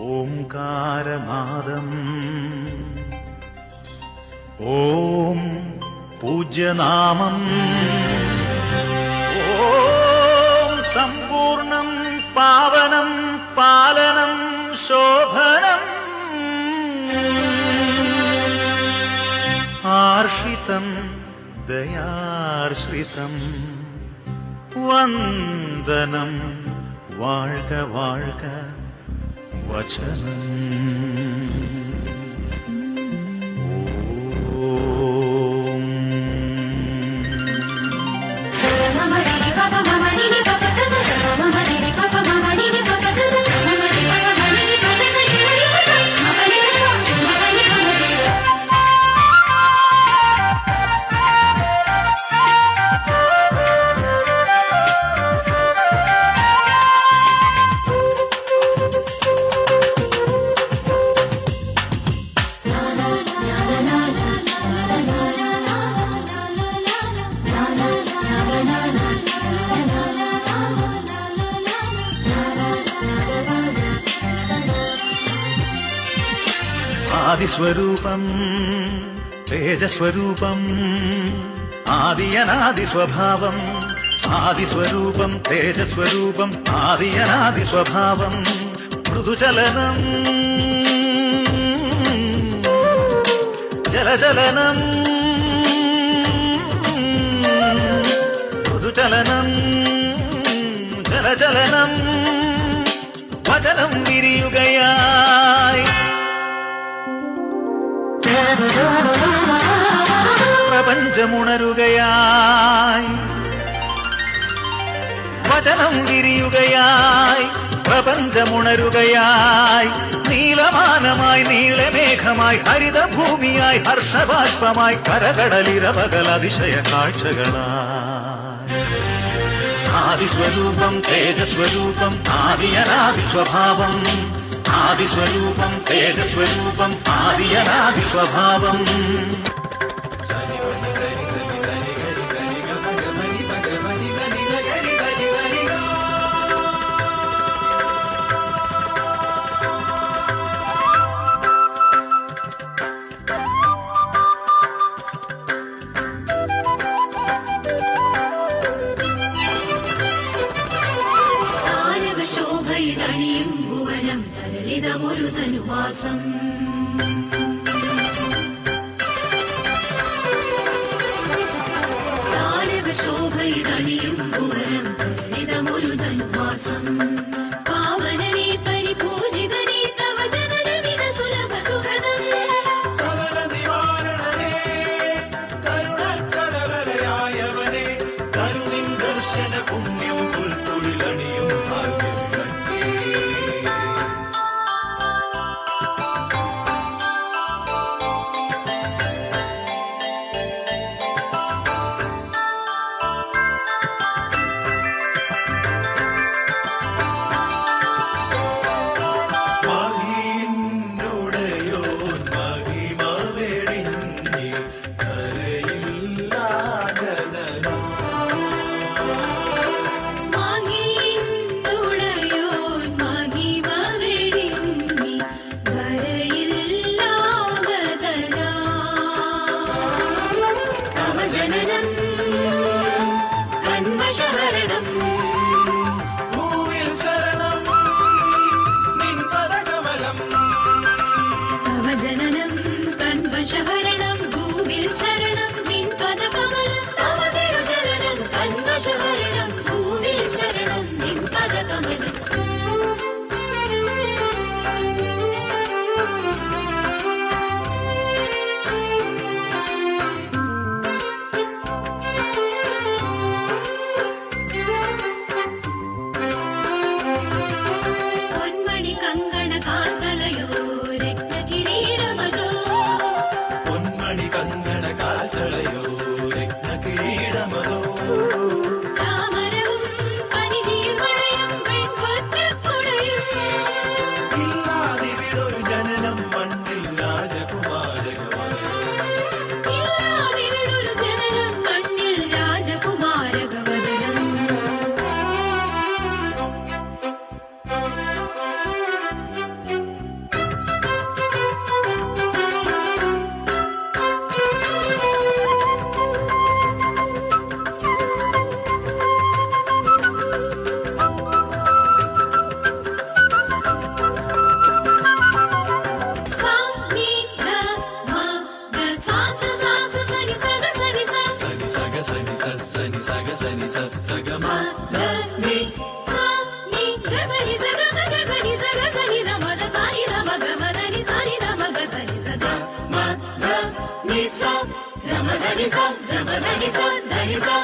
ഓംകാരനാദം ഓം പൂജ്യനാമം ഓം സമ്പൂർണം പാവനം പാലനം ശോഭനം ആർഷിതം ദയാർശ്രിതം വന്ദനം വാഴ്ക വാഴ്ക വചനം ആദിസ്വരൂപം തേജസ്വരൂപം ആദിയനാദിസ്വഭാവം ആദിസ്വരൂപം തേജസ്വരൂപം ആദിയനാദിസ്വഭാവം മൃദുചലനം ജലചലനം മൃദുചലനം ജലചലനം വചനം വിരിയുകയായി പ്രപഞ്ചമുണരുകയായി വചനം വിരിയുകയായി പ്രപഞ്ചമുണരുകയായി നീലമാനമായി നീളമേഘമായി ഹരിതഭൂമിയായി ഹർഷബാഷ്പമായി കരകടലിരവകൽ അതിശയ കാഴ്ചകളായി ആദിസ്വരൂപം തേജസ്വരൂപം ആദിയനാദിസ്വഭാവം ആദിസ്വരൂപം തേജസ്വരൂപം ആദിയനാദിസ്വഭാവം ശോഭയിതണിയും ഭുവനം തരളിതമൊരു ധനുവാസം താരകശോഭയിതണിയും ഭുവനം തരളിതമൊരു ധനുവാസം പാവനനേ പരിപൂജിതനേ തവ ജനനമിത സുലഭ സുഖദം കരുണക്കടവരയായവനേ കരുണിൻ ദർശന പുണ്യം പുൽത്തുളിലണിയും ഭാഗ്യം సని స సగమ ని సా ని గసని సగమ గసని సగసని రమద సాని రమగమదని సాని రమగ సని సగ మ ద ని సా రమదని సా రమదని సా దని సా